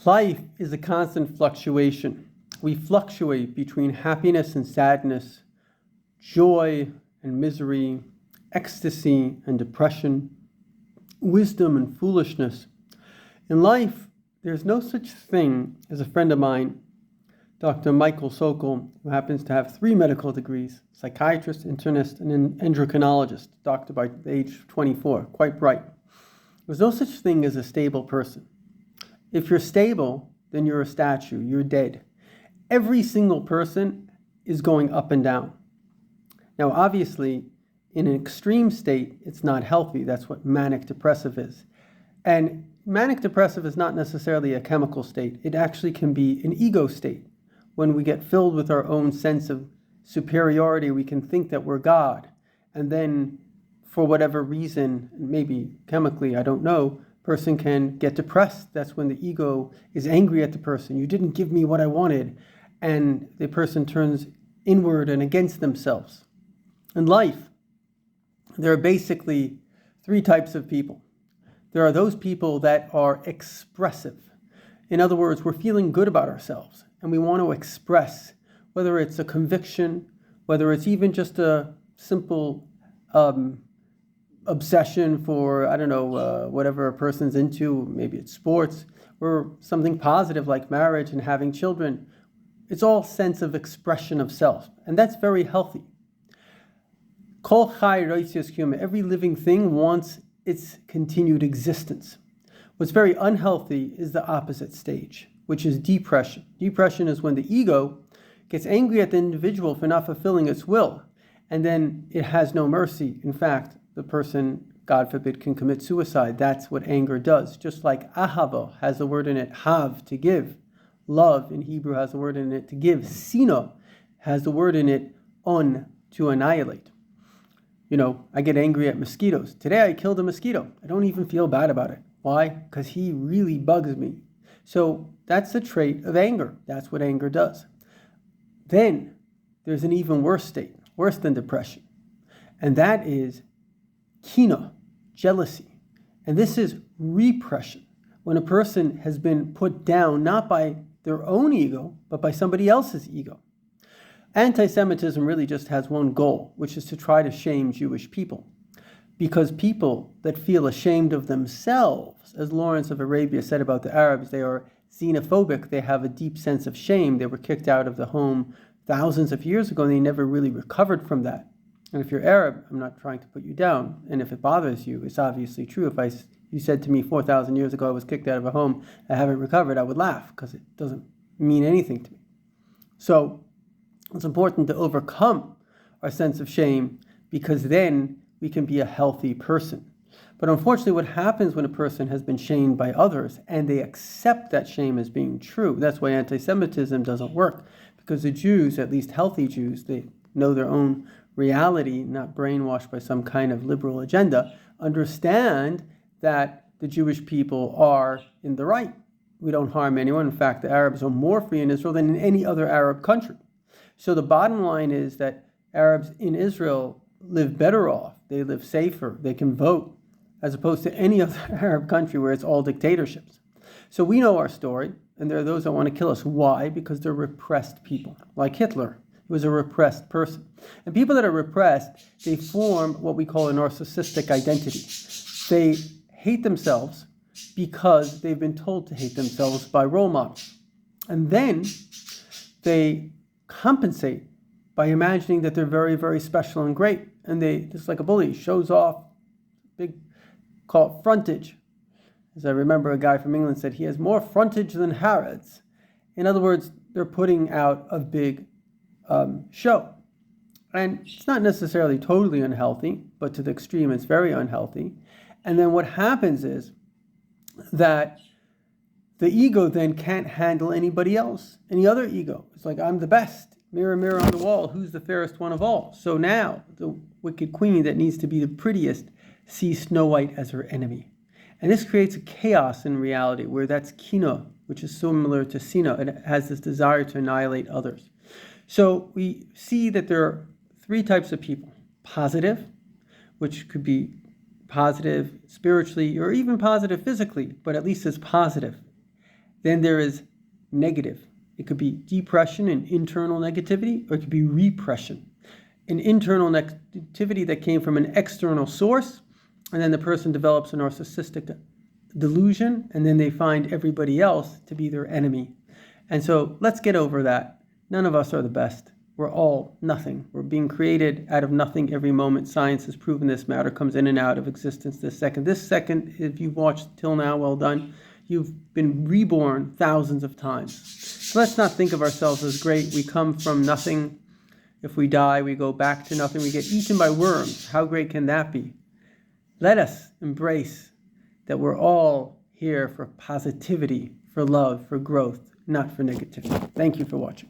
Life is a constant fluctuation. We fluctuate between happiness and sadness, joy and misery, ecstasy and depression, wisdom and foolishness. In life, there's no such thing as a friend of mine, Dr. Michael Sokol, who happens to have 3 medical degrees, psychiatrist, internist, and an endocrinologist, doctor by the age of 24, quite bright. There's no such thing as a stable person. If you're stable, then you're a statue, you're dead. Every single person is going up and down. Now, obviously, in an extreme state, it's not healthy. That's what manic depressive is. And manic depressive is not necessarily a chemical state. It actually can be an ego state. When we get filled with our own sense of superiority, we can think that we're God. And then, for whatever reason, maybe chemically, I don't know, person can get depressed. That's when the ego is angry at the person. You didn't give me what I wanted. And the person turns inward and against themselves. In life, there are basically 3 types of people. There are those people that are expressive. In other words, we're feeling good about ourselves and we want to express, whether it's a conviction, whether it's even just a simple obsession for, whatever a person's into, maybe it's sports, or something positive like marriage and having children. It's all sense of expression of self, and that's very healthy. Kol chai roitzias kiyuma, every living thing wants its continued existence. What's very unhealthy is the opposite stage, which is depression. Depression is when the ego gets angry at the individual for not fulfilling its will, and then it has no mercy. In fact, the person, God forbid, can commit suicide. That's what anger does. Just like ahava has the word in it, hav, to give. Love in Hebrew has the word in it, to give. Sina has the word in it, on, to annihilate. I get angry at mosquitoes. Today I killed a mosquito. I don't even feel bad about it. Why? Because he really bugs me. So that's a trait of anger. That's what anger does. Then there's an even worse state, worse than depression. And that is kina, jealousy. And this is repression. When a person has been put down not by their own ego, but by somebody else's ego. Anti-Semitism really just has one goal, which is to try to shame Jewish people. Because people that feel ashamed of themselves, as Lawrence of Arabia said about the Arabs, they are xenophobic, they have a deep sense of shame. They were kicked out of the home thousands of years ago, and they never really recovered from that. And if you're Arab, I'm not trying to put you down, and if it bothers you, it's obviously true. If you said to me 4,000 years ago I was kicked out of a home, I haven't recovered, I would laugh, because it doesn't mean anything to me. So it's important to overcome our sense of shame, because then we can be a healthy person. But unfortunately, what happens when a person has been shamed by others and they accept that shame as being true, that's why anti-Semitism doesn't work, because the Jews, at least healthy Jews, they know their own reality, not brainwashed by some kind of liberal agenda, understand that the Jewish people are in the right. We don't harm anyone. In fact, the Arabs are more free in Israel than in any other Arab country. So the bottom line is that Arabs in Israel live better off. They live safer. They can vote, as opposed to any other Arab country where it's all dictatorships. So we know our story, and there are those that want to kill us. Why? Because they're repressed people, like Hitler. He was a repressed person. And people that are repressed, they form what we call a narcissistic identity. They hate themselves because they've been told to hate themselves by role models. And then they compensate by imagining that they're very, very special and great. And they, just like a bully, shows off, call it frontage. As I remember a guy from England said, he has more frontage than Harrods. In other words, they're putting out a big show. And it's not necessarily totally unhealthy, but to the extreme, it's very unhealthy. And then what happens is that the ego then can't handle anybody else, any other ego. It's like, I'm the best. Mirror, mirror on the wall, who's the fairest one of all? So now the wicked queen that needs to be the prettiest sees Snow White as her enemy. And this creates a chaos in reality where that's kina, which is similar to sina. It has this desire to annihilate others. So we see that there are 3 types of people. Positive, which could be positive spiritually or even positive physically, but at least it's positive. Then there is negative. It could be depression and internal negativity, or it could be repression. An internal negativity that came from an external source, and then the person develops a narcissistic delusion, and then they find everybody else to be their enemy. And so let's get over that. None of us are the best. We're all nothing. We're being created out of nothing every moment. Science has proven this. Matter comes in and out of existence this second. This second, if you've watched till now, well done. You've been reborn thousands of times. So let's not think of ourselves as great. We come from nothing. If we die, we go back to nothing. We get eaten by worms. How great can that be? Let us embrace that we're all here for positivity, for love, for growth, not for negativity. Thank you for watching.